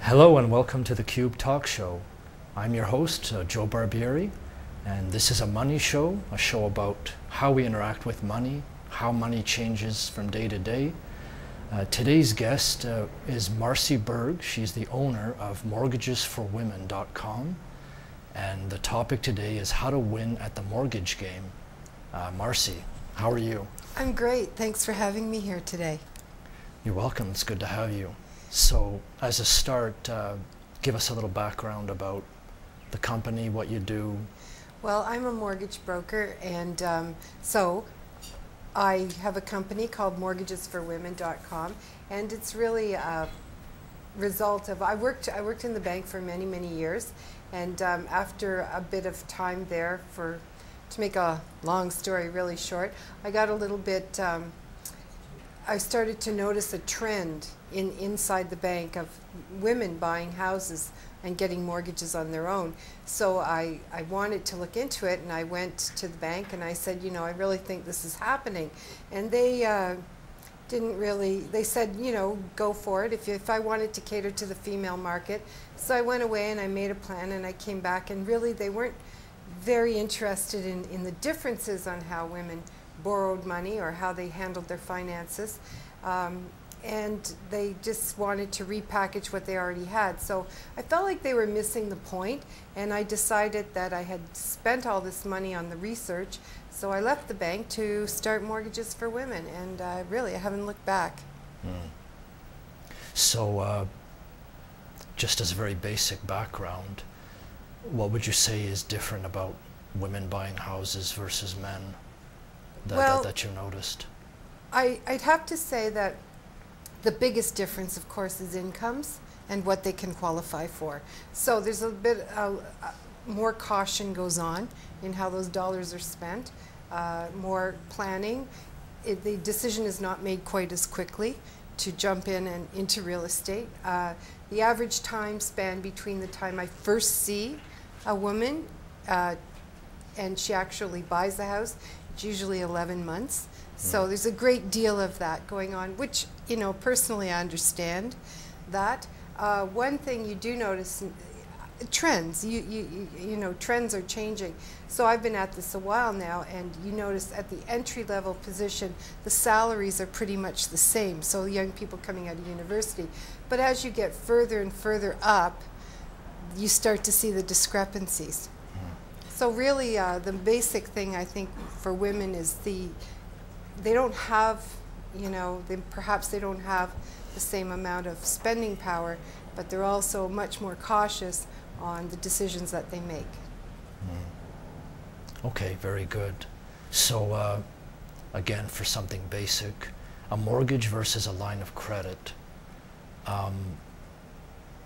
Hello and welcome to the Cube Talk Show. I'm your host, Joe Barbieri, and this is a money show, a show about how we interact with money, how money changes from day to day. Today's guest is Marcy Berg. She's the owner of mortgagesforwomen.com, and the topic today is how to win at the mortgage game. Marcy, how are you? I'm great. Thanks for having me here today. You're welcome. It's good to have you. So, as a start, give us a little background about the company, what you do. Well, I'm a mortgage broker, and so I have a company called mortgagesforwomen.com, and it's really a result of I worked in the bank for many years, and after a bit of time there, to make a long story really short, I got a little bit. I started to notice a trend inside the bank of women buying houses and getting mortgages on their own. So I wanted to look into it, and I went to the bank and I said, you know, I really think this is happening. And they didn't really, they said, you know, go for it if I wanted to cater to the female market. So I went away and I made a plan, and I came back, and really they weren't very interested in the differences on how women borrowed money or how they handled their finances, and they just wanted to repackage what they already had. So I felt like they were missing the point, and I decided that I had spent all this money on the research, so I left the bank to start Mortgages for Women, and really I haven't looked back. So just as a very basic background, what would you say is different about women buying houses versus men that you noticed? I'd have to say that the biggest difference, of course, is incomes and what they can qualify for. So there's a bit more caution goes on in how those dollars are spent, more planning. The decision is not made quite as quickly to jump in and into real estate. The average time span between the time I first see a woman and she actually buys the house, it's usually 11 months. So there's a great deal of that going on, which, you know, personally I understand that. One thing you do notice, trends, you know, trends are changing. So I've been at this a while now, and you notice at the entry-level position, the salaries are pretty much the same. So young people coming out of university. But as you get further and further up, you start to see the discrepancies. So really, the basic thing I think for women is they don't have, you know, perhaps they don't have the same amount of spending power, but they're also much more cautious on the decisions that they make. Okay, very good. So again, for something basic, a mortgage versus a line of credit.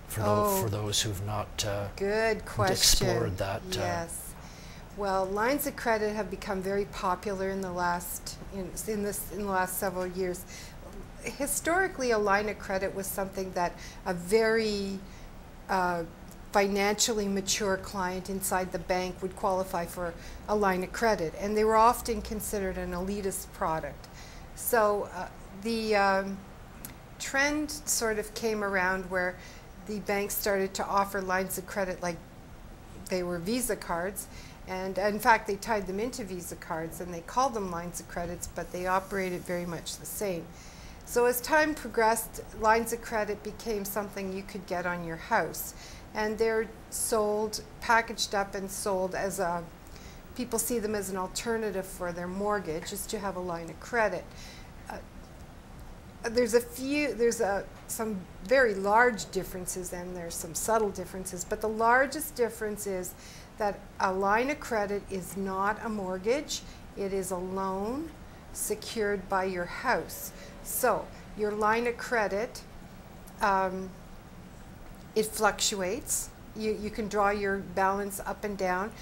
For those who've not good question. explored that. Yes. Well, lines of credit have become very popular in the last in the last several years. Historically, a line of credit was something that a very financially mature client inside the bank would qualify for a line of credit, and they were often considered an elitist product. So the trend sort of came around where the banks started to offer lines of credit like they were Visa cards. And in fact, they tied them into Visa cards, and they called them lines of credits, but they operated very much the same. So as time progressed, lines of credit became something you could get on your house. And they're sold, packaged up and sold as people see them as an alternative for their mortgage, is to have a line of credit. There's some very large differences, and there's some subtle differences, but the largest difference is that a line of credit is not a mortgage. It is a loan secured by your house. So your line of credit, it fluctuates. You can draw your balance up and down,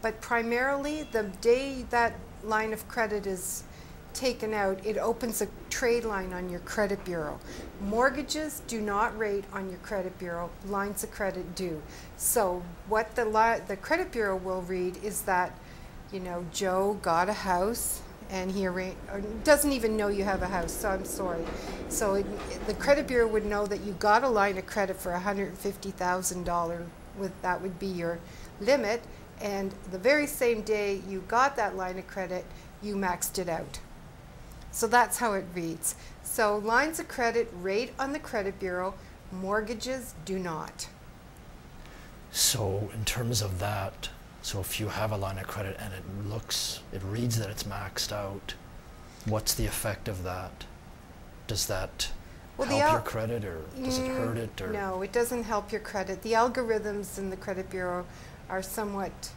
but primarily the day that line of credit is taken out, it opens a trade line on your credit bureau. Mortgages do not rate on your credit bureau, lines of credit do. So what the credit bureau will read is that, you know, Joe got a house and he doesn't even know you have a house, so I'm sorry. So the credit bureau would know that you got a line of credit for $150,000, that would be your limit, and the very same day you got that line of credit, you maxed it out. So that's how it reads. So lines of credit rate on the credit bureau, mortgages do not. So in terms of that, so if you have a line of credit and it reads that it's maxed out, what's the effect of that? Does that help your credit, or does it hurt it? Or? No, it doesn't help your credit. The algorithms in the credit bureau are somewhat,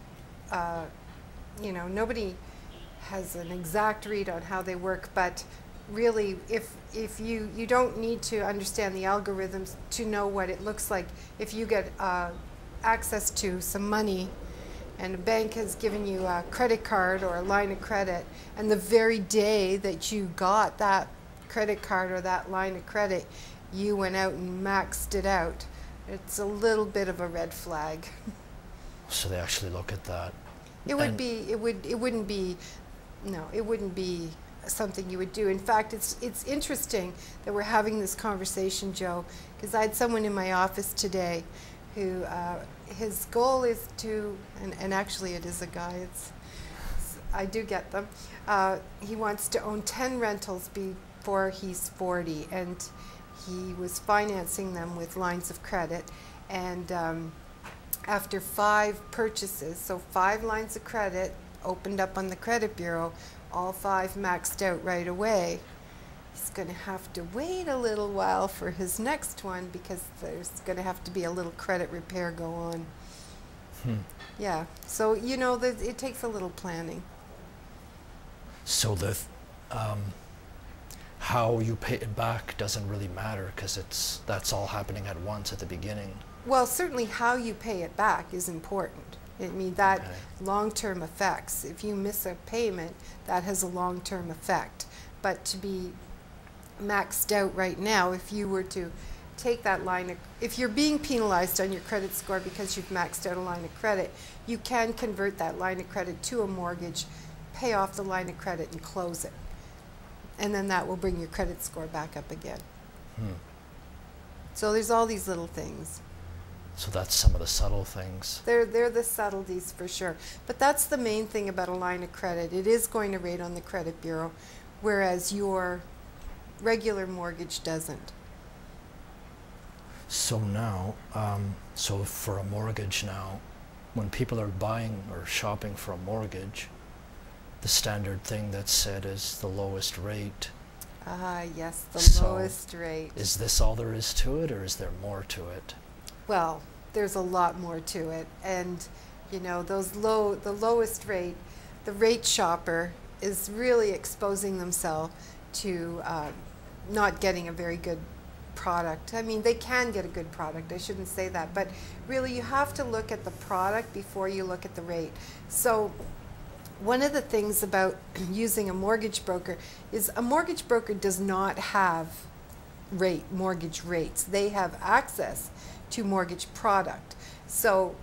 nobody has an exact read on how they work, but really if you don't need to understand the algorithms to know what it looks like. If you get access to some money and a bank has given you a credit card or a line of credit, and the very day that you got that credit card or that line of credit, you went out and maxed it out, it's a little bit of a red flag. So they actually look at that. It wouldn't be something you would do. In fact, it's interesting that we're having this conversation, Joe, because I had someone in my office today who his goal is to, and actually it is a guy, I do get them, he wants to own 10 rentals before he's 40, and he was financing them with lines of credit, and after 5 purchases, so 5 lines of credit opened up on the credit bureau, all 5 maxed out right away. He's going to have to wait a little while for his next one because there's going to have to be a little credit repair go on. Yeah, so it takes a little planning. So how you pay it back doesn't really matter because that's all happening at once at the beginning. Well, certainly how you pay it back is important. I mean, that long-term effects. If you miss a payment, that has a long-term effect. But to be maxed out right now, if you were to take that line of, if you're being penalized on your credit score because you've maxed out a line of credit, you can convert that line of credit to a mortgage, pay off the line of credit and close it. And then that will bring your credit score back up again. So there's all these little things. So that's some of the subtle things. They're the subtleties for sure. But that's the main thing about a line of credit. It is going to rate on the credit bureau, whereas your regular mortgage doesn't. So now, so for a mortgage now, when people are buying or shopping for a mortgage, the standard thing that's said is the lowest rate. Yes, the lowest rate. Is this all there is to it, or is there more to it? Well, there's a lot more to it, and the lowest rate, the rate shopper is really exposing themselves to not getting a very good product. I mean, they can get a good product, I shouldn't say that, but really you have to look at the product before you look at the rate. So one of the things about using a mortgage broker is a mortgage broker does not have mortgage rates. They have access to mortgage product. So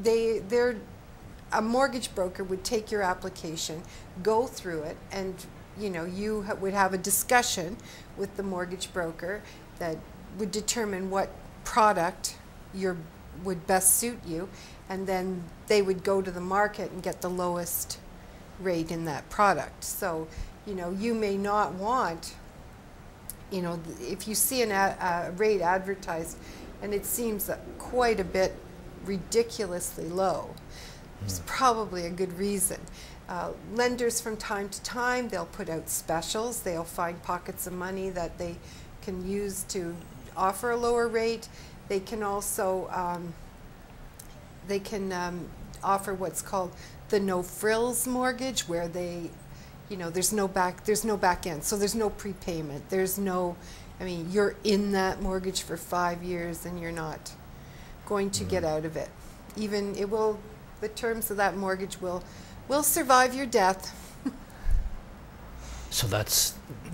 a mortgage broker would take your application, go through it, and you would have a discussion with the mortgage broker that would determine what product would best suit you, and then they would go to the market and get the lowest rate in that product. So you may not want, if you see a rate advertised and it seems quite a bit ridiculously low, there's probably a good reason. Lenders from time to time, they'll put out specials. They'll find pockets of money that they can use to offer a lower rate. They can also offer what's called the no frills mortgage, where there's no back end, so there's no prepayment. You're in that mortgage for 5 years and you're not going to get out of it. The terms of that mortgage will survive your death. So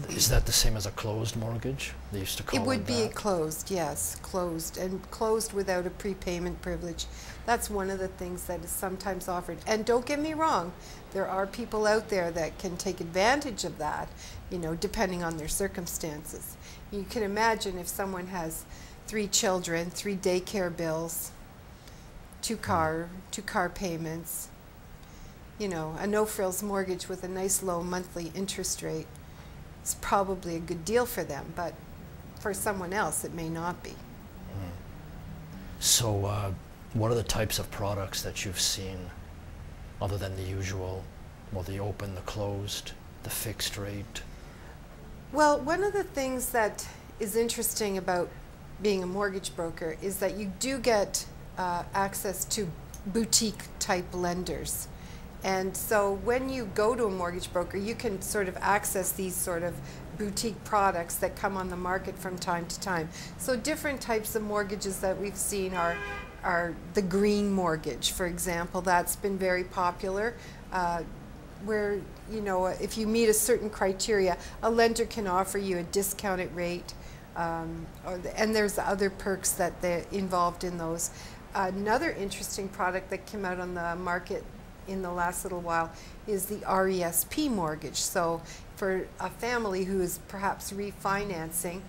is that the same as a closed mortgage? They used to call it It would be that? closed, yes, closed, and closed without a prepayment privilege. That's one of the things that is sometimes offered. And don't get me wrong, there are people out there that can take advantage of that, you know, depending on their circumstances. You can imagine if someone has 3 children, 3 daycare bills, 2 car payments, you know, a no-frills mortgage with a nice low monthly interest rate is probably a good deal for them, but for someone else it may not be. So what are the types of products that you've seen other than the usual, well, the open, the closed, the fixed rate? Well, one of the things that is interesting about being a mortgage broker is that you do get access to boutique type lenders. And so when you go to a mortgage broker, you can sort of access these sort of boutique products that come on the market from time to time. So different types of mortgages that we've seen are the green mortgage, for example. That's been very popular, where, you know, if you meet a certain criteria, a lender can offer you a discounted rate, and there's other perks that they're involved in those. Another interesting product that came out on the market in the last little while is the RESP mortgage. So for a family who is perhaps refinancing,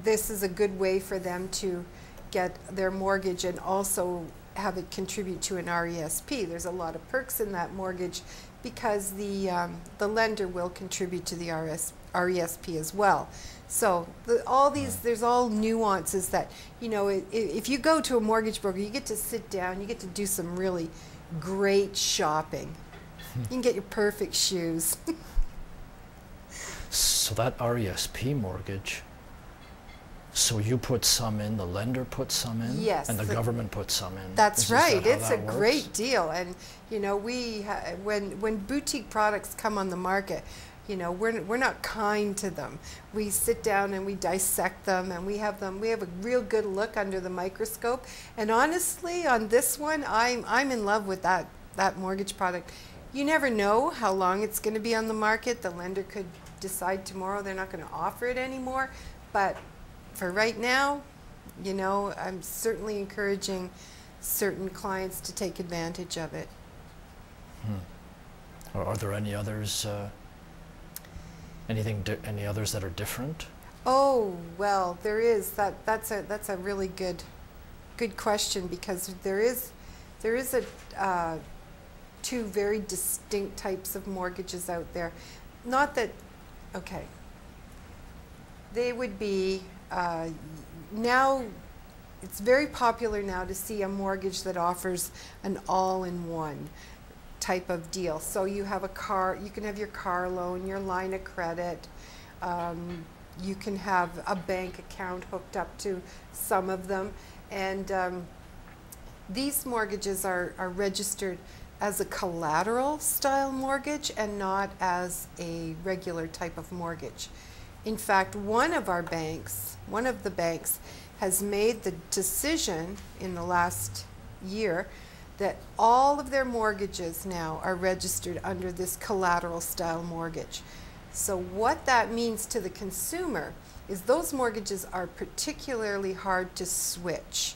this is a good way for them to get their mortgage and also have it contribute to an RESP. There's a lot of perks in that mortgage because the lender will contribute to the RESP as well. So all these, there's all nuances that, you know, if you go to a mortgage broker, you get to sit down, you get to do some really great shopping. You can get your perfect shoes. So that RESP mortgage, so you put some in, the lender puts some in, yes, and the government puts some in. That's right. It's a works? great deal, and you know, when boutique products come on the market, you know, we're not kind to them. We sit down and we dissect them, and we have a real good look under the microscope. And honestly, on this one, I'm in love with that mortgage product. You never know how long it's going to be on the market. The lender could decide tomorrow they're not going to offer it anymore. But for right now, you know, I'm certainly encouraging certain clients to take advantage of it. Are there any others? Any others that are different? Oh, well, there is. That's a really good question, because there is two very distinct types of mortgages out there. Not that, okay. They would be now. It's very popular now to see a mortgage that offers an all-in-one type of deal. So you have a car, you can have your car loan, your line of credit, you can have a bank account hooked up to some of them, and these mortgages are registered as a collateral style mortgage and not as a regular type of mortgage. In fact, one of the banks has made the decision in the last year that all of their mortgages now are registered under this collateral style mortgage. So what that means to the consumer is those mortgages are particularly hard to switch.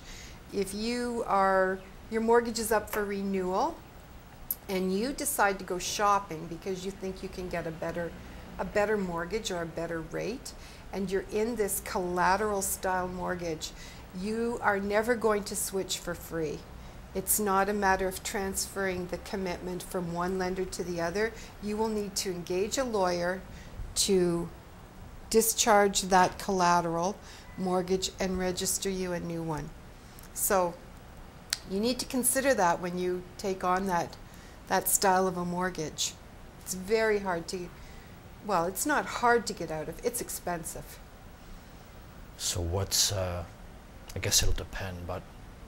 If your mortgage is up for renewal and you decide to go shopping because you think you can get a better mortgage or a better rate, and you're in this collateral style mortgage, you are never going to switch for free. It's not a matter of transferring the commitment from one lender to the other. You will need to engage a lawyer to discharge that collateral mortgage and register you a new one. So you need to consider that when you take on that style of a mortgage. It's very hard to, well, it's not hard to get out of, it's expensive. So what's, I guess it'll depend, but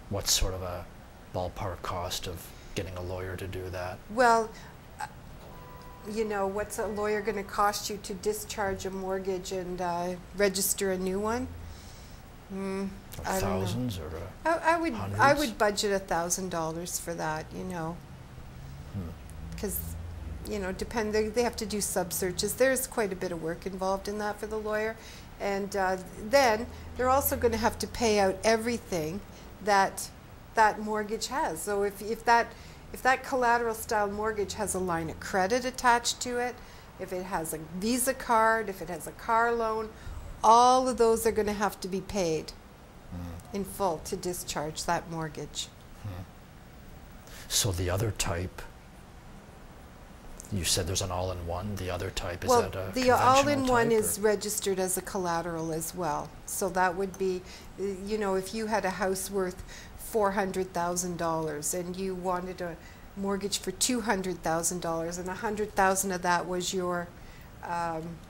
what's sort of a ballpark cost of getting a lawyer to do that? Well, you know, what's a lawyer going to cost you to discharge a mortgage and register a new one? I don't know. Thousands or I hundreds? would budget $1,000 for that, you know, because you know, they have to do sub searches. There's quite a bit of work involved in that for the lawyer. And then they're also going to have to pay out everything that that mortgage has. So if that collateral style mortgage has a line of credit attached to it, if it has a Visa card, if it has a car loan, all of those are going to have to be paid in full to discharge that mortgage. So the other type, you said there's an all-in-one. The other type, is Well, that a the conventional all-in-one type, is registered as a collateral as well. So that would be, you know, if you had a house worth $400,000 and you wanted a mortgage for $200,000 and $100,000 of that was your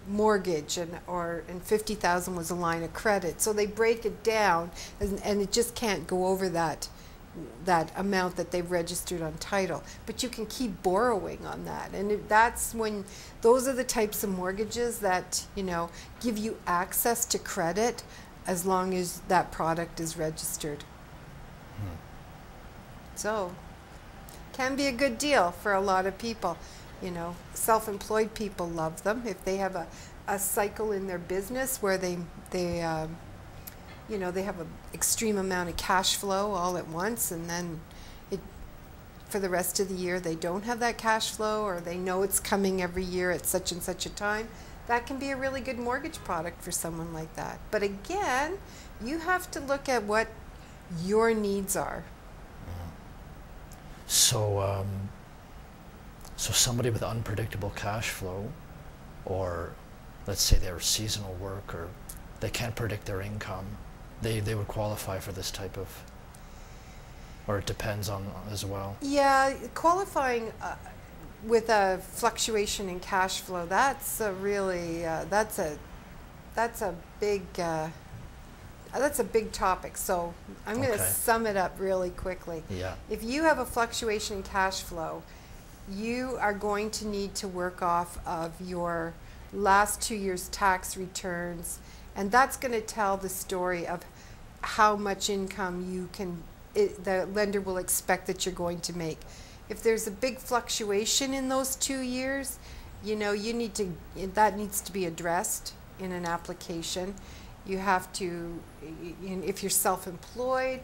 mortgage, and $50,000 was a line of credit. So they break it down, and it just can't go over that amount that they've registered on title. But you can keep borrowing on that, and that's when those are the types of mortgages that, you know, give you access to credit as long as that product is registered. So can be a good deal for a lot of people. You know, self-employed people love them if they have a cycle in their business where they you know, they have an extreme amount of cash flow all at once, and then for the rest of the year they don't have that cash flow, or they know it's coming every year at such and such a time. That can be a really good mortgage product for someone like that. But again, you have to look at what your needs are. So, so somebody with unpredictable cash flow, or let's say they're seasonal work, or they can't predict their income, they would qualify for this type of, or it depends on as well? Yeah, qualifying with a fluctuation in cash flow, that's a really, that's a big topic. So I'm going to sum it up really quickly. Yeah. If you have a fluctuation in cash flow, you are going to need to work off of your last 2 years' tax returns, and that's going to tell the story of how much income you can, the lender will expect that you're going to make. If there's a big fluctuation in those 2 years, you know, you need to, that needs to be addressed in an application. You have to, if you're self-employed,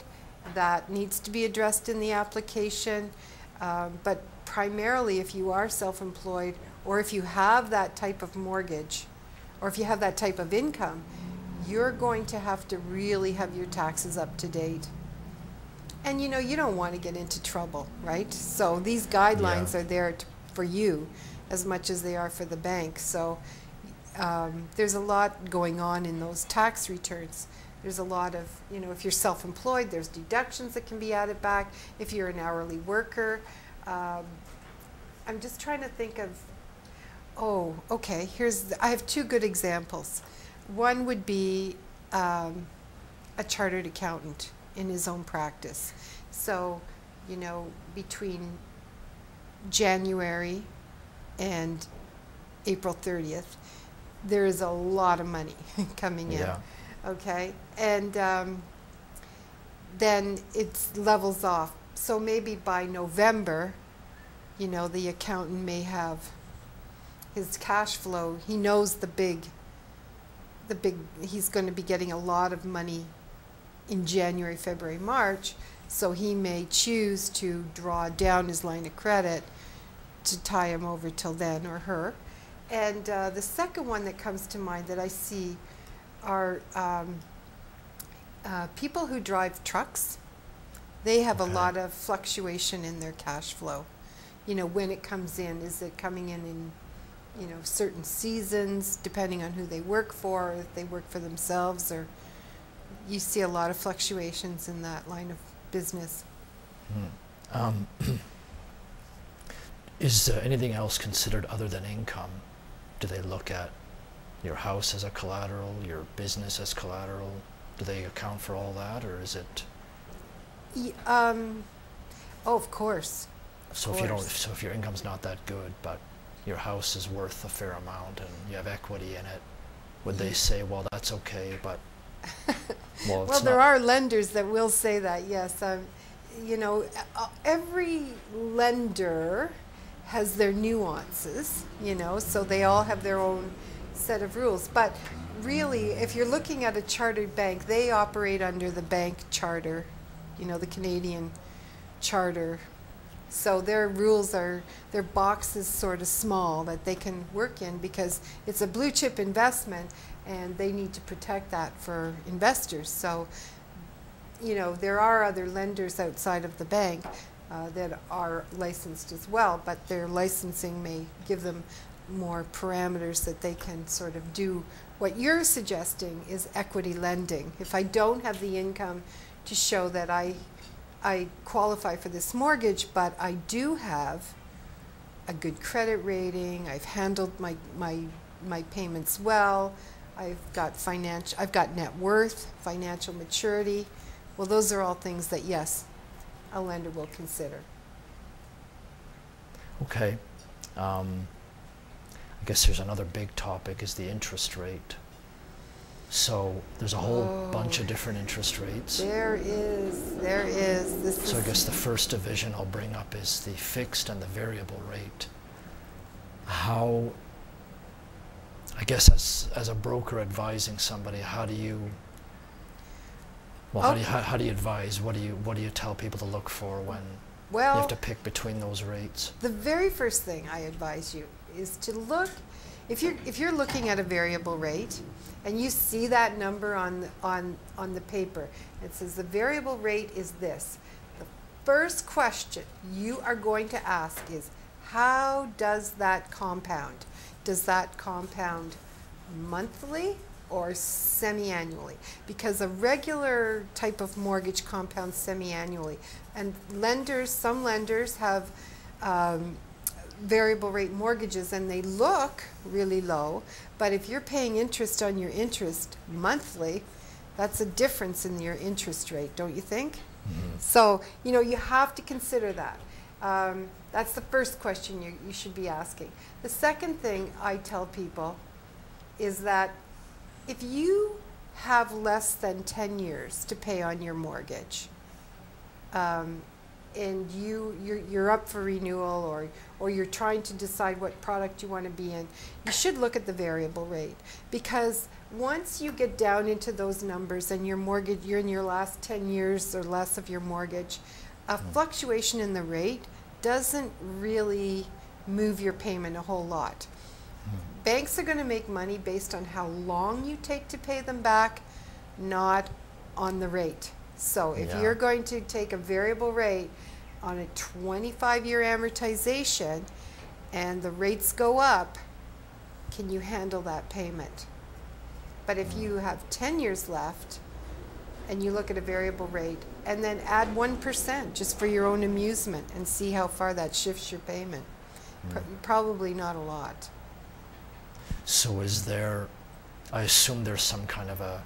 that needs to be addressed in the application. But primarily, if you are self-employed, or if you have that type of mortgage, or if you have that type of income, you're going to have to really have your taxes up to date. And you know, you don't want to get into trouble, right? So these guidelines are there for you as much as they are for the bank. So there's a lot going on in those tax returns. There's a lot of, you know, if you're self-employed, there's deductions that can be added back. If you're an hourly worker, I'm just trying to think of, oh, okay, I have two good examples. One would be a chartered accountant in his own practice. So, you know, between January and April 30th, there is a lot of money coming in. Okay, and then it levels off. So maybe by November, you know, the accountant may have his cash flow. He knows he's going to be getting a lot of money in January, February, March, so he may choose to draw down his line of credit to tie him over till then, or her. And the second one that comes to mind that I see are people who drive trucks. They have a lot of fluctuation in their cash flow. You know, when it comes in, is it coming in, you know, certain seasons, depending on who they work for, or if they work for themselves, or you see a lot of fluctuations in that line of business. Is anything else considered other than income? Do they look at your house as a collateral, your business as collateral? Do they account for all that, or is it? Oh, of course. So if you don't, so if your income's not that good, but your house is worth a fair amount and you have equity in it, would they say, well, that's okay, but well, it's well, there are lenders that will say that, yes. You know, every lender has their nuances, you know, so they all have their own set of rules. But really, if you're looking at a chartered bank, they operate under the bank charter, you know, the Canadian charter. So their rules are, their box is sort of small that they can work in because it's a blue chip investment and they need to protect that for investors. So, you know, there are other lenders outside of the bank that are licensed as well, but their licensing may give them more parameters that they can sort of do. What you're suggesting is equity lending. If I don't have the income to show that I qualify for this mortgage, but I do have a good credit rating, I've handled my payments well, I've got net worth, financial maturity. Well, those are all things that, yes, a lender will consider. Okay. I guess there's another big topic is the interest rate. So there's a whole bunch of different interest rates. There is. So I guess the first division I'll bring up is the fixed and the variable rate. How, I guess as a broker advising somebody, how do you, well, how do you advise? What do you tell people to look for when you have to pick between those rates? The very first thing I advise you is to look, if you're looking at a variable rate and you see that number on the paper, it says the variable rate is this. The first question you are going to ask is, how does that compound? Does that compound monthly or semi-annually? Because a regular type of mortgage compounds semi-annually, and some lenders have variable rate mortgages and they look really low, but if you're paying interest on your interest monthly, that's a difference in your interest rate, don't you think? Mm-hmm. So, you know, you have to consider that. That's the first question you should be asking. The second thing I tell people is that if you have less than 10 years to pay on your mortgage, and you're up for renewal or you're trying to decide what product you want to be in, you should look at the variable rate, because once you get down into those numbers and your mortgage, you're in your last 10 years or less of your mortgage, a fluctuation in the rate doesn't really move your payment a whole lot. Banks are going to make money based on how long you take to pay them back, not on the rate. So if you're going to take a variable rate on a 25-year amortization and the rates go up, can you handle that payment? But if you have 10 years left and you look at a variable rate and then add 1% just for your own amusement and see how far that shifts your payment, probably not a lot. So is there, I assume there's some kind of a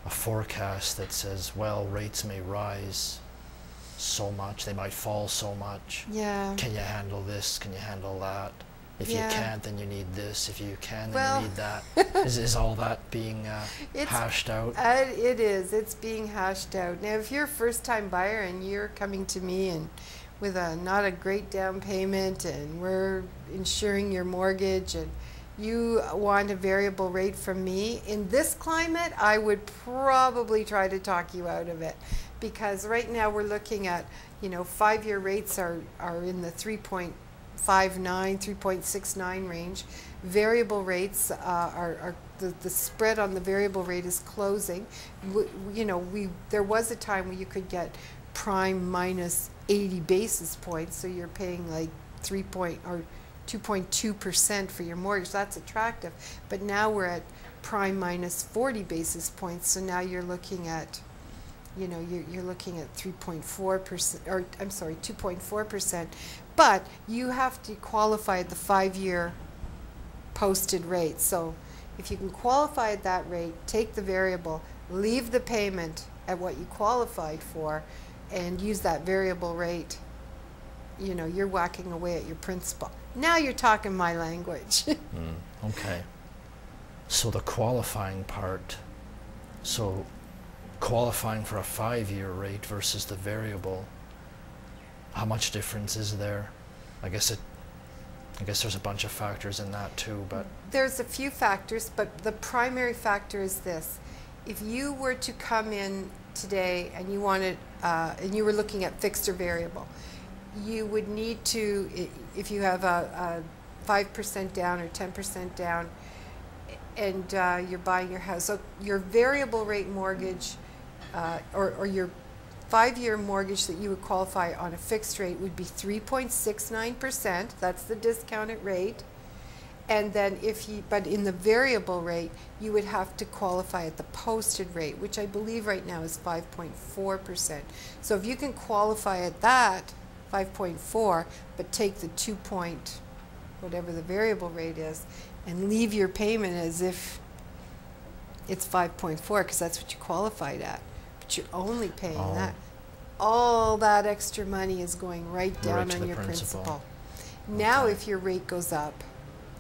forecast that says, well, rates may rise so much, they might fall so much. Yeah. Can you handle this? Can you handle that? If you can't, then you need this. If you can, then you need that. Is all that being hashed out? It is. It's being hashed out. Now, if you're a first-time buyer and you're coming to me and with not a great down payment and we're insuring your mortgage and you want a variable rate from me, in this climate, I would probably try to talk you out of it, because right now we're looking at, you know, 5-year rates are in the 3.59, 3.69 range. Variable rates are the spread on the variable rate is closing. You know, there was a time where you could get prime minus 80 basis points, so you're paying like 2.2% for your mortgage. That's attractive. But now we're at prime minus 40 basis points, so now you're looking at, you know, you're looking at 3.4%, or I'm sorry, 2.4%. But you have to qualify at the 5-year posted rate. So if you can qualify at that rate, take the variable, leave the payment at what you qualified for, and use that variable rate, you know, you're whacking away at your principal. Now you're talking my language. Okay. So the qualifying part, so qualifying for a 5-year rate versus the variable, how much difference is there? I guess I guess there's a bunch of factors in that too, but There's a few factors, but the primary factor is this. If you were to come in today and you wanted, and you were looking at fixed or variable, you would need to, if you have a 5% down or 10% down, and you're buying your house, so your variable rate mortgage, or your 5-year mortgage that you would qualify on a fixed rate would be 3.69%. That's the discounted rate. And then but in the variable rate, you would have to qualify at the posted rate, which I believe right now is 5.4%. So if you can qualify at that, 5.4, but take the 2 point, whatever the variable rate is, and leave your payment as if it's 5.4, because that's what you qualified at. But you're only paying that. All that extra money is going right down on your principal. Now if your rate goes up,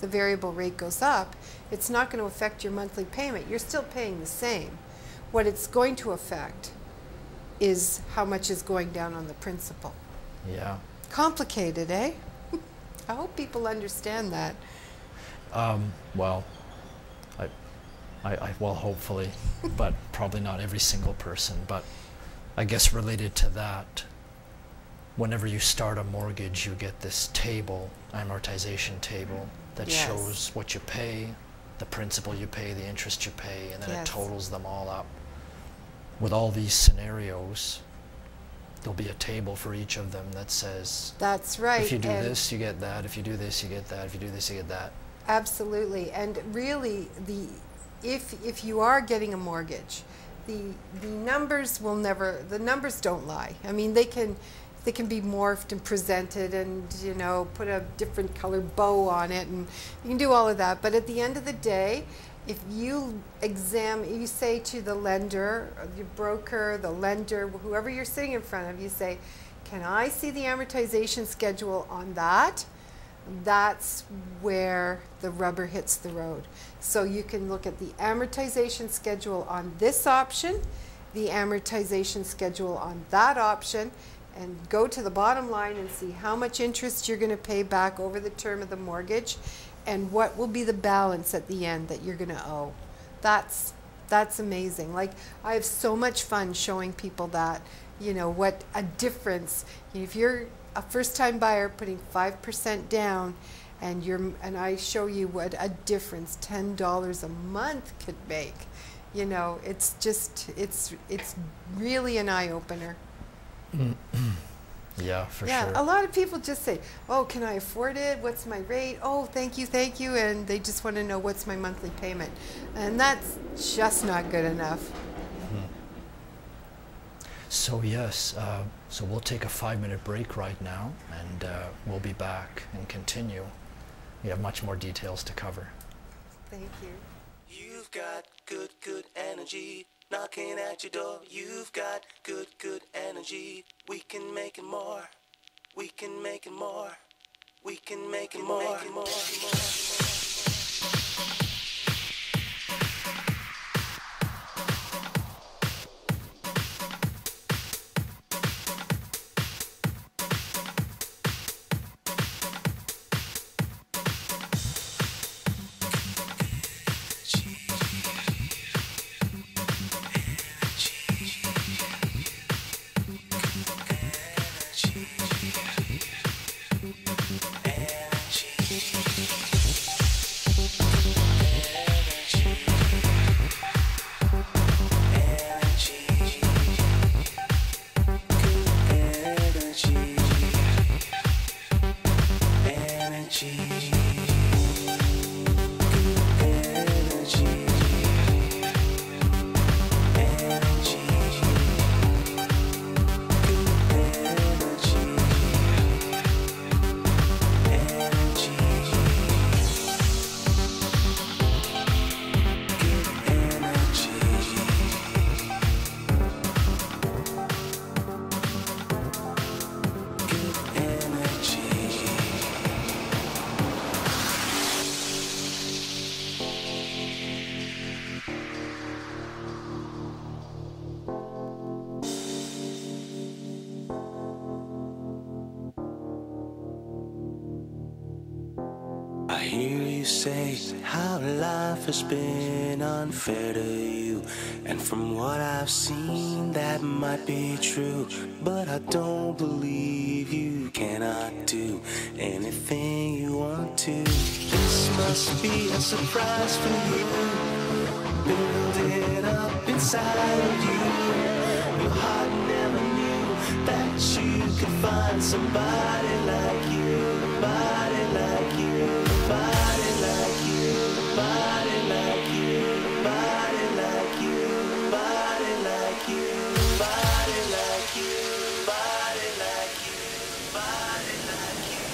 the variable rate goes up, it's not going to affect your monthly payment. You're still paying the same. What it's going to affect is how much is going down on the principal. yeah. Complicated, eh? I hope people understand that. Well, well, hopefully, but probably not every single person. But I guess related to that, whenever you start a mortgage, you get this table, amortization table, that Yes. shows what you pay, the principal you pay, the interest you pay, and then Yes. it totals them all up. With all these scenarios, there'll be a table for each of them that says, That's right. if you do and this, you get that. If you do this, you get that. If you do this, you get that. absolutely. And really, if you are getting a mortgage, the numbers will never, the numbers don't lie. I mean, they can be morphed and presented and, you know, put a different color bow on it, and you can do all of that. But at the end of the day, if you you say to the lender, or your broker, the lender, whoever you're sitting in front of, you say, can I see the amortization schedule on that? That's where the rubber hits the road. So you can look at the amortization schedule on this option, the amortization schedule on that option, and go to the bottom line and see how much interest you're going to pay back over the term of the mortgage, and what will be the balance at the end that you're going to owe. That's amazing. Like, I have so much fun showing people that, you know, what a difference. If you're a first-time buyer putting 5% down, and I show you what a difference $10 a month could make. You know, it's just, it's really an eye-opener. Yeah, for Yeah, sure. a lot of people just say, oh, can I afford it? What's my rate? Oh, thank you. And they just want to know what's my monthly payment. And that's just not good enough. So yes, so we'll take a 5-minute break right now, and we'll be back and continue. We have much more details to cover. Thank you. You've got good energy knocking at your door. You've got good energy. We can make it more. We can make it more. We can make it more. you say how life has been unfair to you. And from what I've seen, that might be true. But I don't believe you cannot do anything you want to. This must be a surprise for you. Build it up inside of you. Your heart never knew that you could find somebody like you. Body like you, body like you, body like you, body like you, body like you, body like you, body like you, body like you,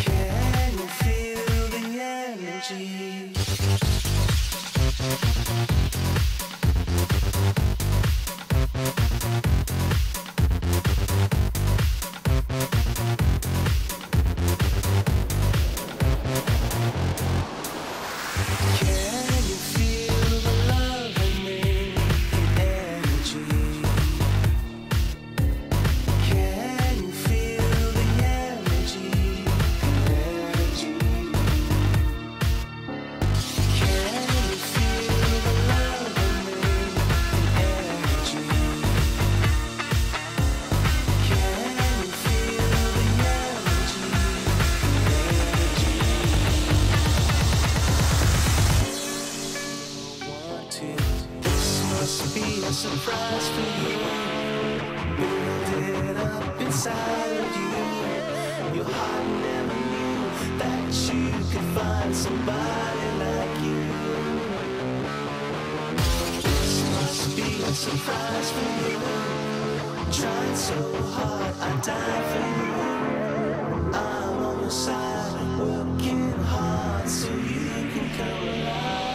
Can you feel the energy? Can you feel the love in me, the energy? Can you feel the energy, the energy? Can you feel the love in me, the energy? Can you feel the energy, want to. This must be a surprise for you. Build it up inside of you. Your heart never knew that you could find somebody like you. This must be a surprise for you. Trying so hard, I die for you. I'm on your side, working hard so you can come alive.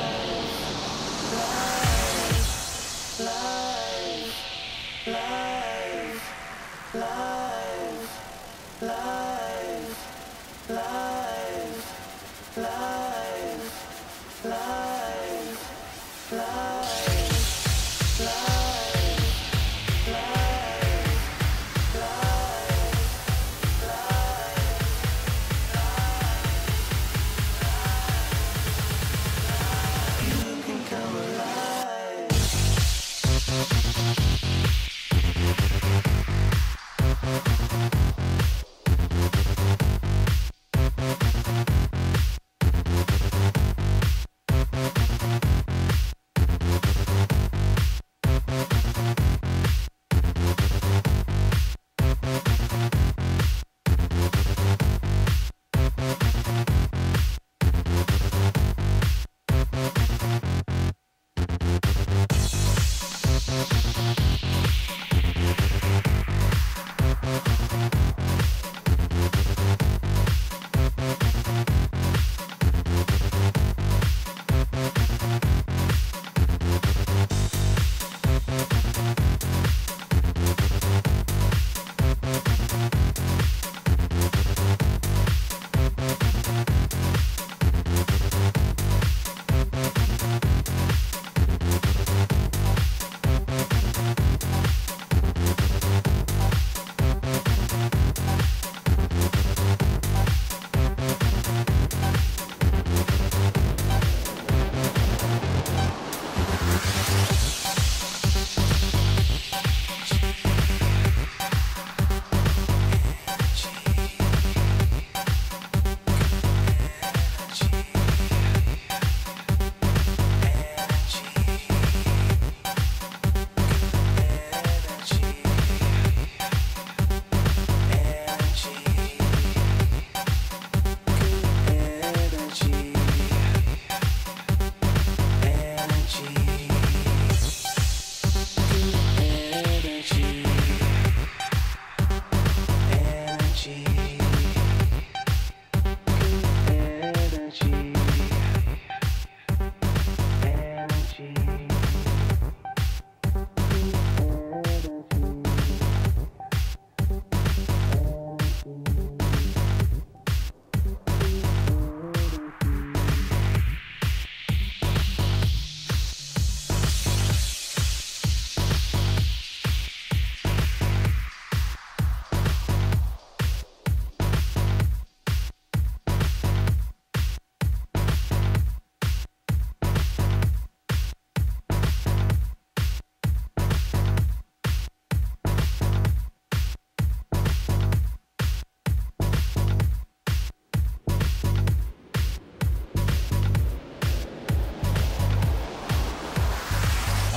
Life, life, life, life, life, life, life, life, life, life.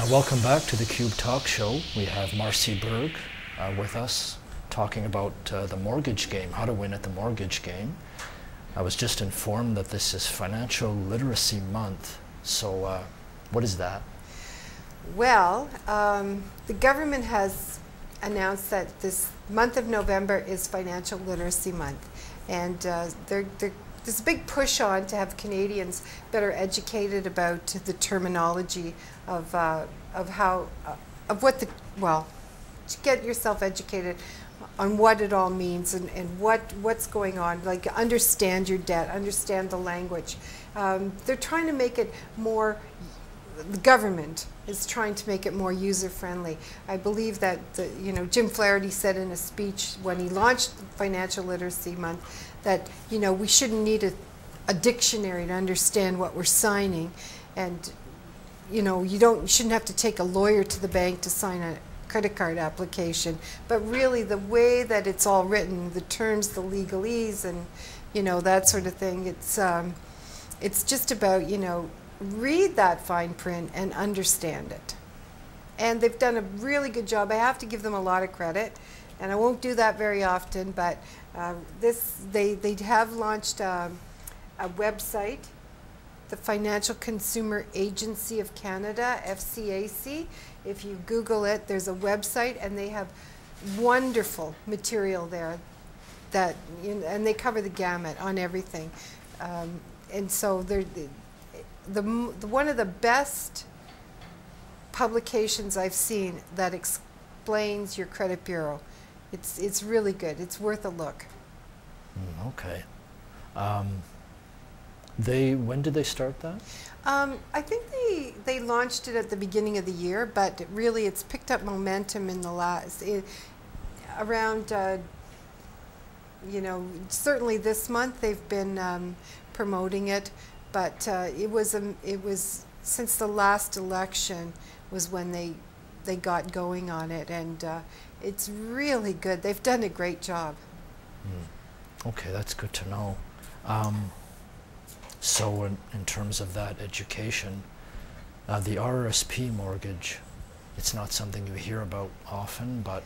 Welcome back to the Cube Talk Show. We have Marcy Berg with us talking about the mortgage game, how to win at the mortgage game. I was just informed that this is Financial Literacy Month. So what is that? Well, the government has announced that this month of November is Financial Literacy Month. And there's a big push on to have Canadians better educated about the terminology of what the, well, to get yourself educated on what it all means and what's going on, like understand your debt, understand the language. They're trying to make it more, the government is trying to make it more user-friendly. I believe that, Jim Flaherty said in a speech when he launched Financial Literacy Month that, we shouldn't need a dictionary to understand what we're signing. And, you shouldn't have to take a lawyer to the bank to sign a credit card application. But really the way that it's all written, the terms, the legalese, and, that sort of thing, it's just about, read that fine print and understand it. And they've done a really good job. I have to give them a lot of credit, and I won't do that very often, but they have launched a website, the Financial Consumer Agency of Canada, FCAC. If you Google it, there's a website, and they have wonderful material there that, and they cover the gamut on everything. And so they're one of the best publications I've seen that explains your credit bureau. It's really good. It's worth a look. Okay. When did they start that? I think they launched it at the beginning of the year, but really it's picked up momentum in the last around. Certainly this month they've been promoting it, but it was since the last election was when they got going on it, and it's really good. They've done a great job. Okay, that's good to know. So in terms of that education, the RRSP mortgage, it's not something you hear about often, but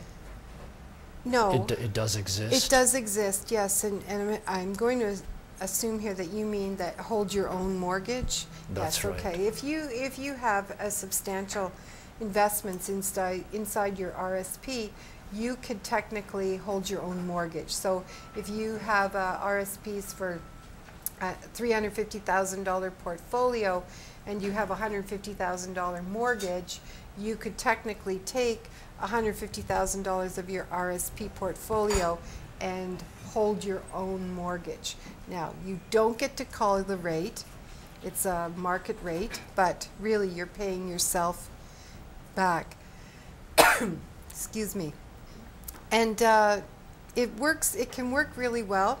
no, it does exist. It does exist, yes, and I'm going to assume here that you mean that hold your own mortgage. That's yes, right. Okay. If you have a substantial investments inside your RSP, you could technically hold your own mortgage. So if you have RSPs for a $350,000 portfolio and you have a $150,000 mortgage, you could technically take $150,000 of your RSP portfolio and hold your own mortgage. Now, you don't get to call the rate. It's a market rate, but really you're paying yourself back. Excuse me. And it works. It can work really well.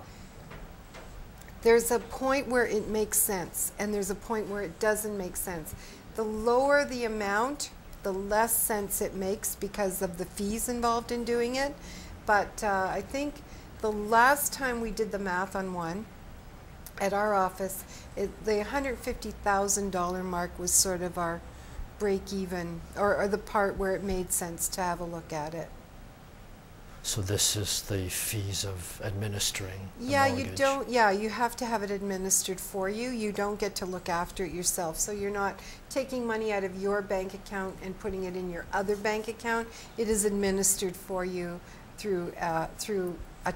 There's a point where it makes sense, and there's a point where it doesn't make sense. The lower the amount, the less sense it makes because of the fees involved in doing it. But I think the last time we did the math on one at our office, the $150,000 mark was sort of our break even, or the part where it made sense to have a look at it. So this is the fees of administering the Yeah, mortgage. you don't. Yeah, you have to have it administered for you. You don't get to look after it yourself. So you're not taking money out of your bank account and putting it in your other bank account. It is administered for you through a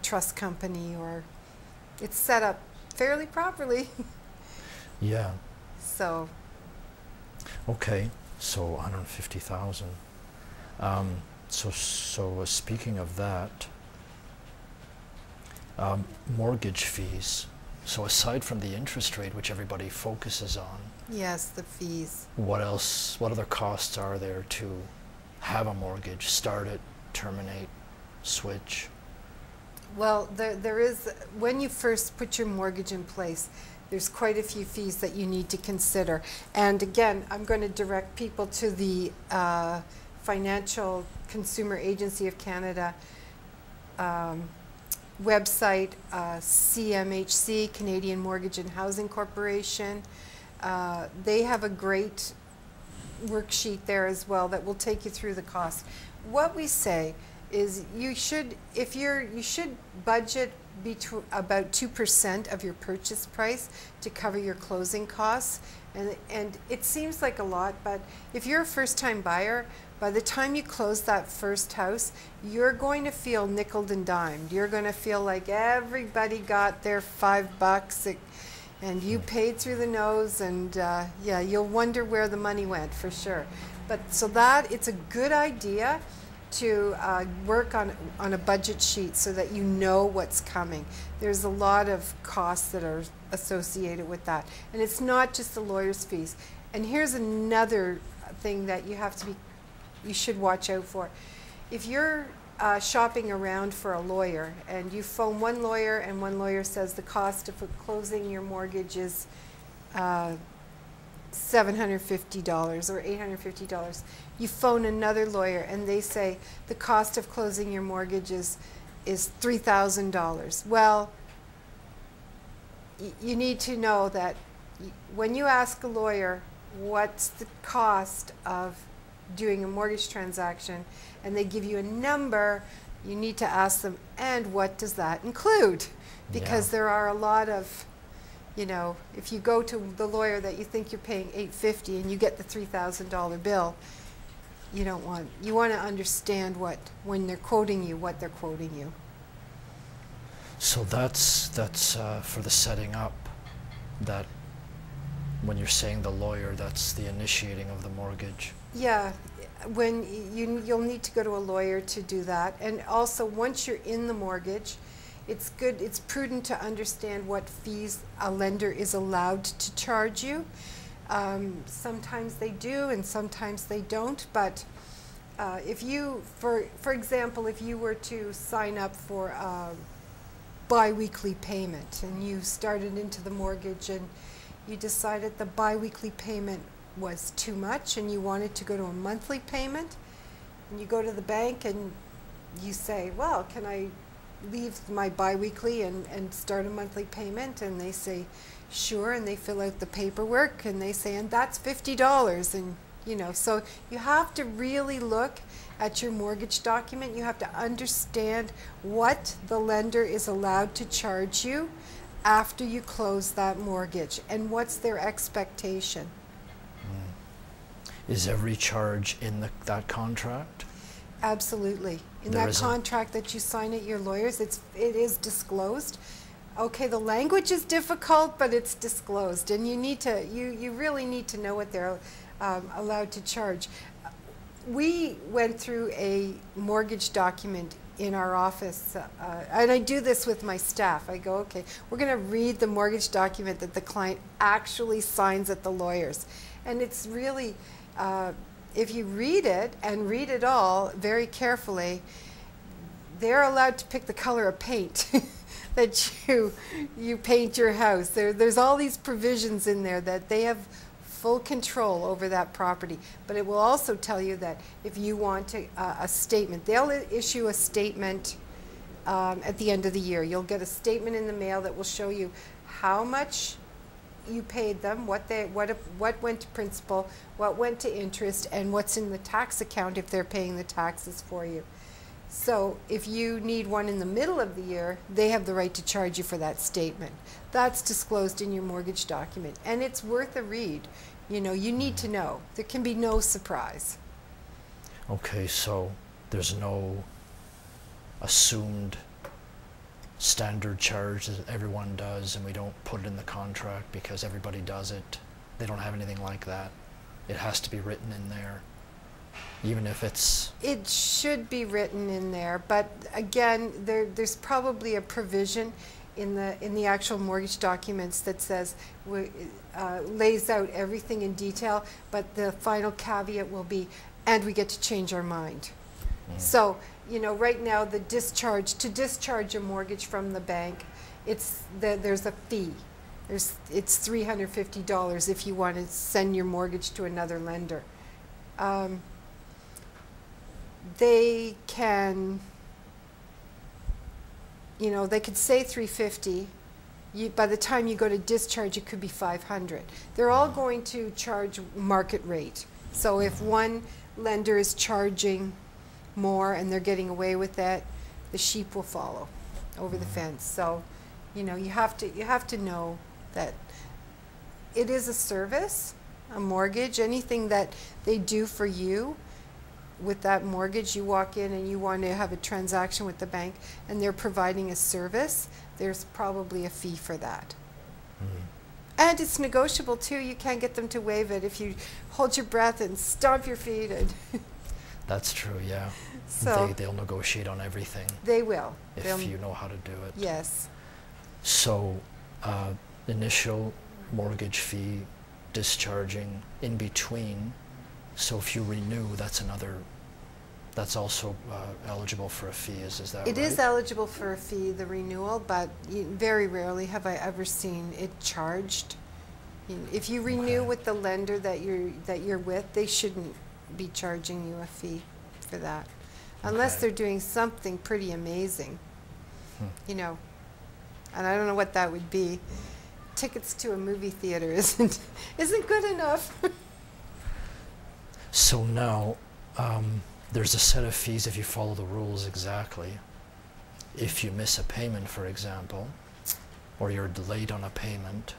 trust company, or it's set up fairly properly. Yeah. So. Okay. So 150,000. So speaking of that, mortgage fees. So aside from the interest rate, which everybody focuses on, Yes, the fees. what else? What other costs are there to have a mortgage? Start it, terminate, switch. Well, there is, when you first put your mortgage in place, there's quite a few fees that you need to consider. And again, I'm going to direct people to the Financial Consumer Agency of Canada website, CMHC, Canadian Mortgage and Housing Corporation. They have a great worksheet there as well that will take you through the cost. What we say is you should budget about 2% of your purchase price to cover your closing costs. And it seems like a lot, but if you're a first-time buyer, by the time you close that first house, you're going to feel nickeled and dimed. You're going to feel like everybody got their $5 and you paid through the nose, and yeah, you'll wonder where the money went for sure. But so that it's a good idea to work on a budget sheet so that you know what's coming. There's a lot of costs that are associated with that, and it's not just the lawyer's fees. And here's another thing that you should watch out for. If you're shopping around for a lawyer and you phone one lawyer and one lawyer says the cost of closing your mortgage is $750 or $850, you phone another lawyer and they say the cost of closing your mortgage is $3,000. Well, you need to know that when you ask a lawyer what's the cost of doing a mortgage transaction and they give you a number, you need to ask them, and what does that include? Because there are a lot of, if you go to the lawyer that you think you're paying $850 and you get the $3,000 bill, you want to understand when they're quoting you, what they're quoting you. So that's for the setting up. That when you're saying the lawyer, that's the initiating of the mortgage. Yeah, when you'll need to go to a lawyer to do that. And also, once you're in the mortgage, it's prudent to understand what fees a lender is allowed to charge you. Sometimes they do and sometimes they don't, but if you, for example, if you were to sign up for a bi-weekly payment and you started into the mortgage and you decided the bi-weekly payment was too much and you wanted to go to a monthly payment, and you go to the bank and you say, well, can I leave my bi-weekly and start a monthly payment? And they say, sure, and they fill out the paperwork and they say, and that's $50. And so you have to really look at your mortgage document. You have to understand what the lender is allowed to charge you after you close that mortgage and what's their expectation. Is every charge in that contract? Absolutely. In that contract that you sign at your lawyer's, it is disclosed. Okay, the language is difficult, but it's disclosed, and you really need to know what they're allowed to charge. We went through a mortgage document in our office, and I do this with my staff. I go, okay, we're going to read the mortgage document that the client actually signs at the lawyer's, and it's really, if you read it and read it all very carefully, they're allowed to pick the color of paint that you paint your house. There's all these provisions in there that they have full control over that property. But it will also tell you that if you want a statement, they'll issue a statement at the end of the year. You'll get a statement in the mail that will show you how much you paid them, what went to principal, what went to interest, and what's in the tax account if they're paying the taxes for you. So if you need one in the middle of the year, they have the right to charge you for that statement. That's disclosed in your mortgage document, and it's worth a read. You need to know. There can be no surprise. Okay, so there's no assumed standard charge that everyone does, and we don't put it in the contract because everybody does it. They don't have anything like that. It has to be written in there, even if it's... It should be written in there, but again, there's probably a provision in the actual mortgage documents that says, lays out everything in detail, but the final caveat will be, and we get to change our mind. So, right now to discharge a mortgage from the bank, there's a fee. It's $350 if you want to send your mortgage to another lender. They can, they could say $350. By the time you go to discharge, it could be $500. They're all going to charge market rate. So if one lender is charging more and they're getting away with it, the sheep will follow over the fence. So, you know, you have to know that it is a service, a mortgage, anything that they do for you with that mortgage. You walk in and you want to have a transaction with the bank and they're providing a service, there's probably a fee for that. And it's negotiable too. You can't get them to waive it if you hold your breath and stomp your feet. And That's true, yeah. So They'll negotiate on everything they will. if you know how to do it. Yes. So, initial mortgage fee, discharging, in between. So if you renew, that's also eligible for a fee, is that right? It is eligible for a fee, the renewal, but very rarely have I ever seen it charged. If you renew with the lender that you're with, they shouldn't be charging you a fee for that, unless they're doing something pretty amazing. You know, and I don't know what that would be. Tickets to a movie theater isn't good enough. So now, there's a set of fees if you follow the rules exactly. If you miss a payment, for example, or you're delayed on a payment,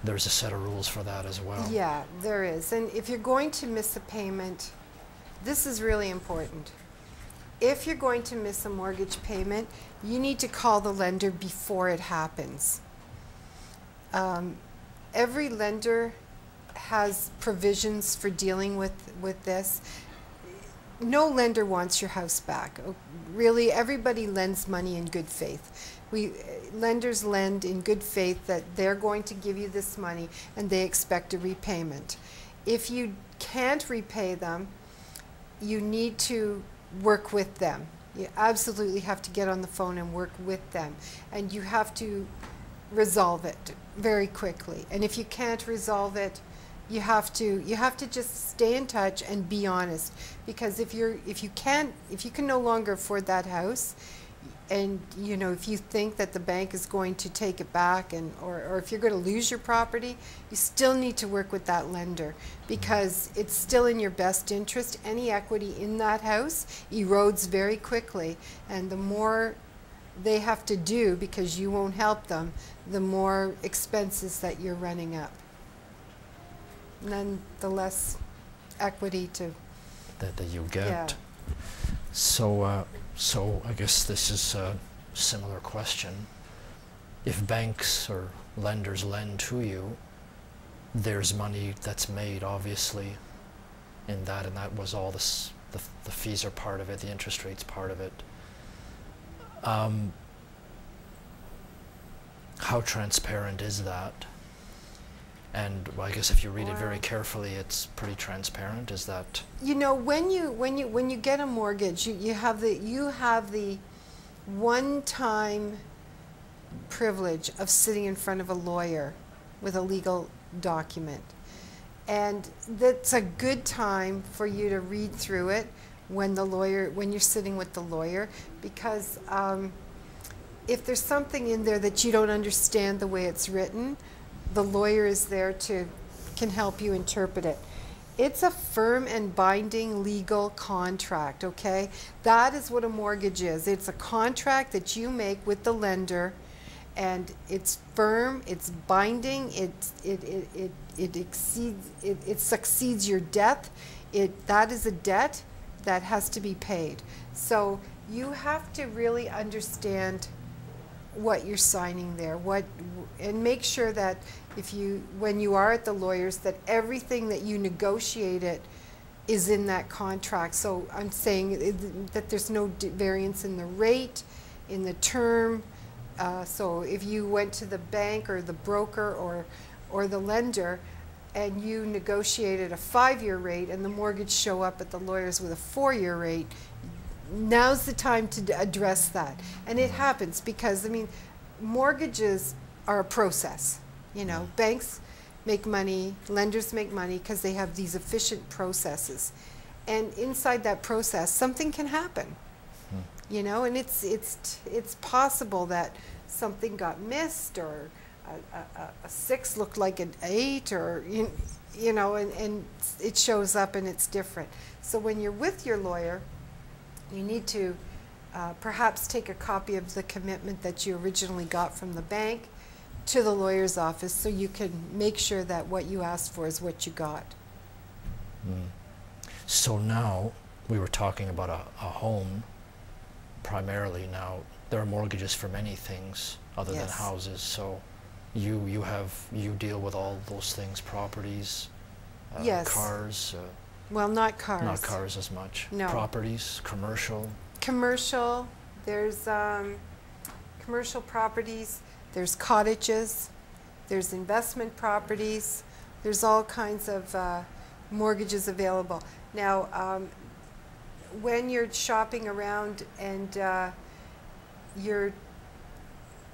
there's a set of rules for that as well. Yeah, there is. And if you're going to miss a payment, this is really important. If you're going to miss a mortgage payment, you need to call the lender before it happens. Every lender has provisions for dealing with this. No lender wants your house back. Really, everybody lends money in good faith. Lenders lend in good faith that they're going to give you this money and they expect a repayment. If you can't repay them, you need to work with them. You absolutely have to get on the phone and work with them. And you have to resolve it very quickly. And if you can't resolve it, you have to just stay in touch and be honest, because if you can no longer afford that house, and you know, if you think that the bank is going to take it back, or if you're going to lose your property, you still need to work with that lender, because it's still in your best interest. Any equity in that house erodes very quickly, and the more they have to do because you won't help them, the more expenses that you're running up. None the less equity to that you get. Yeah. So I guess this is a similar question. If banks or lenders lend to you, there's money that's made, obviously, in that, and that was all this. The fees are part of it. The interest rate's part of it. How transparent is that? And well, I guess if you read it very carefully, it's pretty transparent. Is that? You know, when you get a mortgage, you have the one-time privilege of sitting in front of a lawyer with a legal document, and that's a good time for you to read through it when you're sitting with the lawyer, because if there's something in there that you don't understand the way it's written, the lawyer is there can help you interpret it. It's a firm and binding legal contract, okay? That is what a mortgage is. It's a contract that you make with the lender, and it's firm, it's binding, it succeeds your debt. That is a debt that has to be paid. So you have to really understand what you're signing there, and make sure that when you are at the lawyers, that everything that you negotiated is in that contract. So I'm saying that there's no variance in the rate, in the term. So if you went to the bank or the broker or the lender and you negotiated a 5-year rate and the mortgage show up at the lawyers with a 4-year rate, now's the time to address that. And it happens because, I mean, mortgages are a process. You know, banks make money, lenders make money because they have these efficient processes. And inside that process, something can happen. You know, and it's possible that something got missed, or a 6 looked like an 8, or you know, and it shows up and it's different. So when you're with your lawyer, you need to perhaps take a copy of the commitment that you originally got from the bank to the lawyer's office so you can make sure that what you asked for is what you got. So now, we were talking about a home primarily. Now, there are mortgages for many things other than houses, so you deal with all those things, properties, cars. Well, not cars. Not cars as much. No. Properties, commercial. Commercial, there's commercial properties, there's cottages, there's investment properties, there's all kinds of mortgages available. Now, when you're shopping around and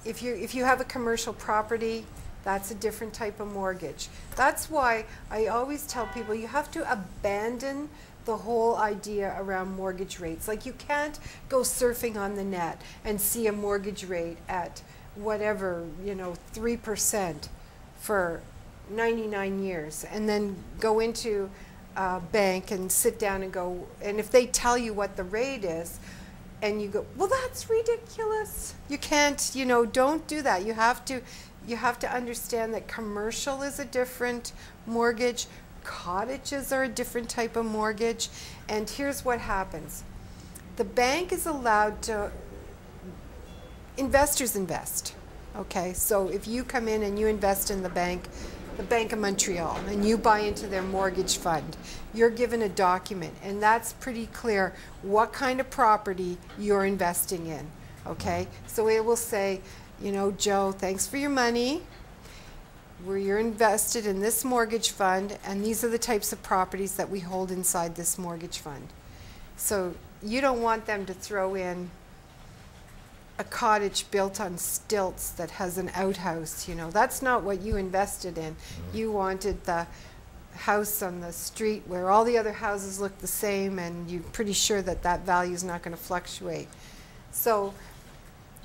if you have a commercial property, that's a different type of mortgage. That's why I always tell people you have to abandon the whole idea around mortgage rates. Like, you can't go surfing on the net and see a mortgage rate at whatever, 3% for 99 years and then go into a bank and sit down and go, and if they tell you what the rate is and you go, well, that's ridiculous. You can't, don't do that. You have to understand that commercial is a different mortgage. Cottages are a different type of mortgage. And here's what happens. The bank is allowed to, investors invest. Okay, so if you come in and you invest in the Bank of Montreal, and you buy into their mortgage fund, you're given a document, and that's pretty clear what kind of property you're investing in. Okay, so it will say, Joe, thanks for your money. You're invested in this mortgage fund, and these are the types of properties that we hold inside this mortgage fund. So you don't want them to throw in a cottage built on stilts that has an outhouse. That's not what you invested in. You wanted the house on the street where all the other houses look the same, and you're pretty sure that that value is not going to fluctuate. So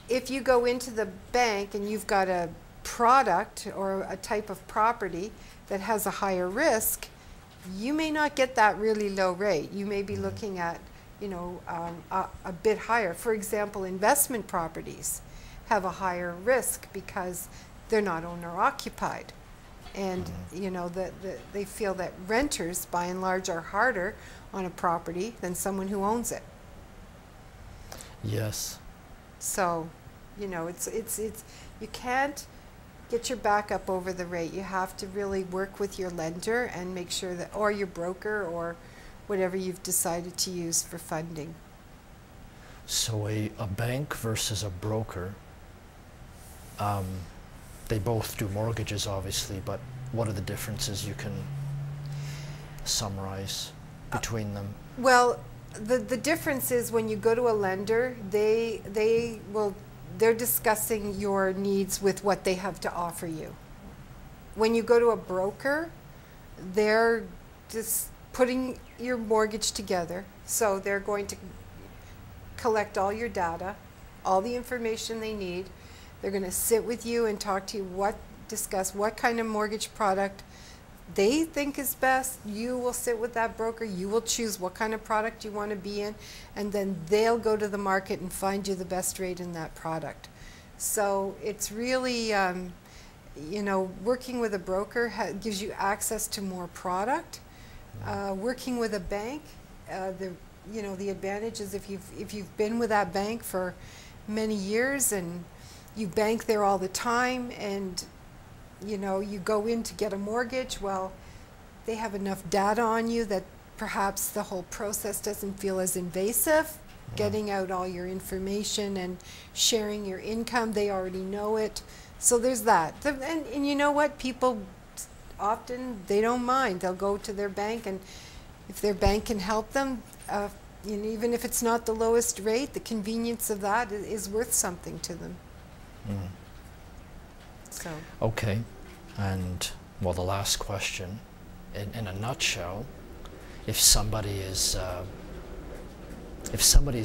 if you go into the bank and you've got a product or a type of property that has a higher risk, you may not get that really low rate. You may be looking at, a bit higher. For example, investment properties have a higher risk because they're not owner-occupied. And, they feel that renters, by and large, are harder on a property than someone who owns it. Yes. So, it's you can't get your back up over the rate. You have to really work with your lender and make sure that, or your broker, or whatever you've decided to use for funding. So a bank versus a broker, they both do mortgages, obviously, but what are the differences you can summarize between them? Well, the difference is when you go to a lender, they're discussing your needs with what they have to offer you. When you go to a broker, they're just putting your mortgage together. So they're going to collect all your data, all the information they need. They're going to sit with you and talk to you, discuss what kind of mortgage product they think is best. You will sit with that broker. You will choose what kind of product you want to be in, and then they'll go to the market and find you the best rate in that product. So it's really, working with a broker gives you access to more product. Working with a bank, the advantage is if you've been with that bank for many years and you bank there all the time, and you go in to get a mortgage, well, they have enough data on you that perhaps the whole process doesn't feel as invasive. Getting out all your information and sharing your income, they already know it. So there's that. And you know what? People often, they don't mind. They'll go to their bank, and if their bank can help them, even if it's not the lowest rate, the convenience of that is worth something to them. So. Okay, and well, the last question, in a nutshell, if somebody is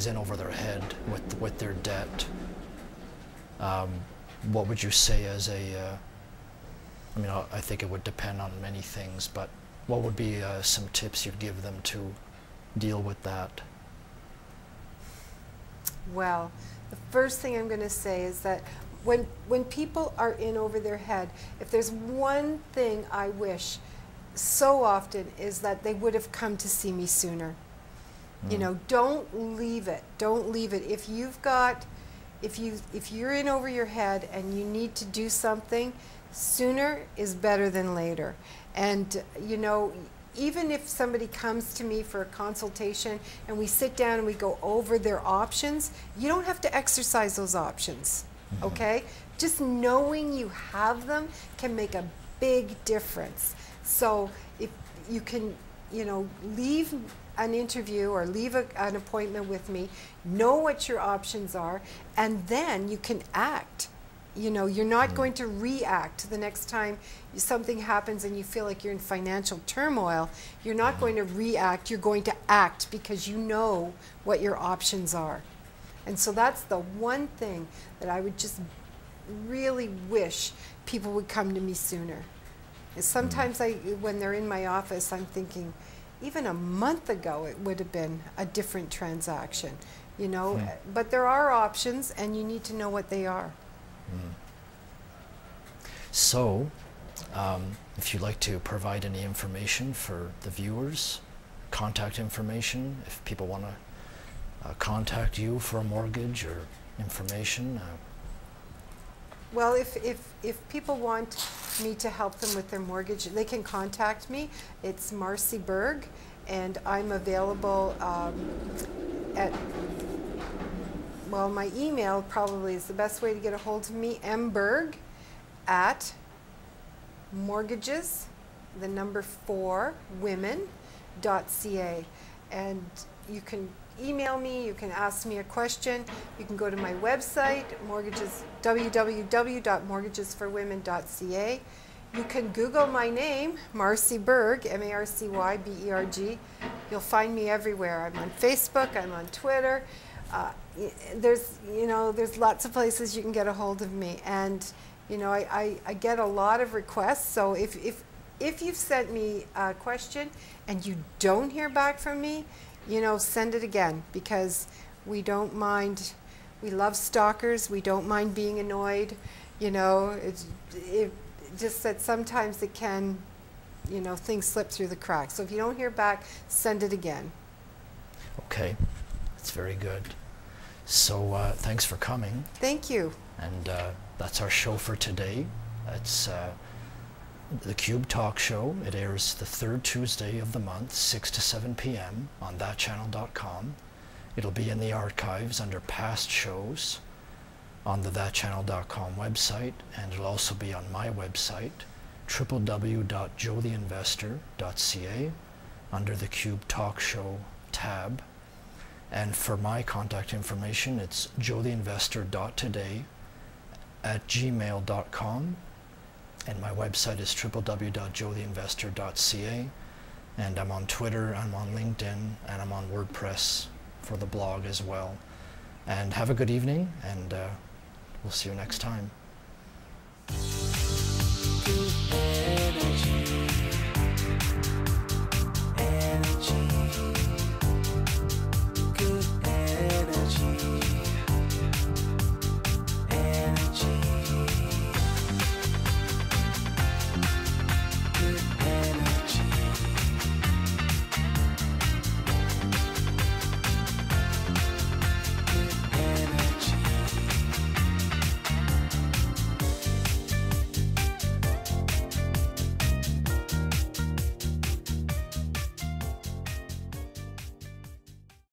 in over their head with their debt, what would you say as a I think it would depend on many things, but what would be some tips you'd give them to deal with that? Well, the first thing I'm going to say is that when people are in over their head, if there's one thing I wish so often is that they would have come to see me sooner. You know, don't leave it. Don't leave it. If you're in over your head and you need to do something, sooner is better than later. And you know, even if somebody comes to me for a consultation and we sit down and we go over their options, you don't have to exercise those options, okay? Just knowing you have them can make a big difference. So if you can, you know, leave an interview or leave an appointment with me, know what your options are, and then you can act. You know, you're not going to react the next time something happens and you feel like you're in financial turmoil. You're not going to react, you're going to act because you know what your options are. And so that's the one thing that I would just really wish people would come to me sooner. And sometimes when they're in my office, I'm thinking, even a month ago it would have been a different transaction, you know. But there are options and you need to know what they are. So, if you'd like to provide any information for the viewers, contact information, if people want to contact you for a mortgage or information. Well, if people want me to help them with their mortgage, they can contact me. It's Marcy Berg, and I'm available at, well, my email probably is the best way to get a hold of me, mberg at mortgages, the number 4, women.ca. And you can email me, you can ask me a question, you can go to my website, www.mortgagesforwomen.ca. You can Google my name, Marcy Berg, M-A-R-C-Y-B-E-R-G. You'll find me everywhere. I'm on Facebook, I'm on Twitter. There's lots of places you can get a hold of me. And you know, I get a lot of requests, so if you've sent me a question and you don't hear back from me, you know, send it again, because we don't mind. We love stalkers. We don't mind being annoyed. You know, it just that sometimes it can, you know, things slip through the cracks. So if you don't hear back, send it again. Okay, that's very good. So thanks for coming. Thank you. And that's our show for today. It's the Cube Talk Show. It airs the 3rd Tuesday of the month, 6 to 7 p.m. on thatchannel.com. It'll be in the archives under past shows on the thatchannel.com website, and it'll also be on my website, www.joetheinvestor.ca, under the Cube Talk Show tab. And for my contact information, it's joetheinvestor.today@gmail.com, and my website is www.joetheinvestor.ca, and I'm on Twitter, I'm on LinkedIn, and I'm on WordPress for the blog as well. And have a good evening, and we'll see you next time.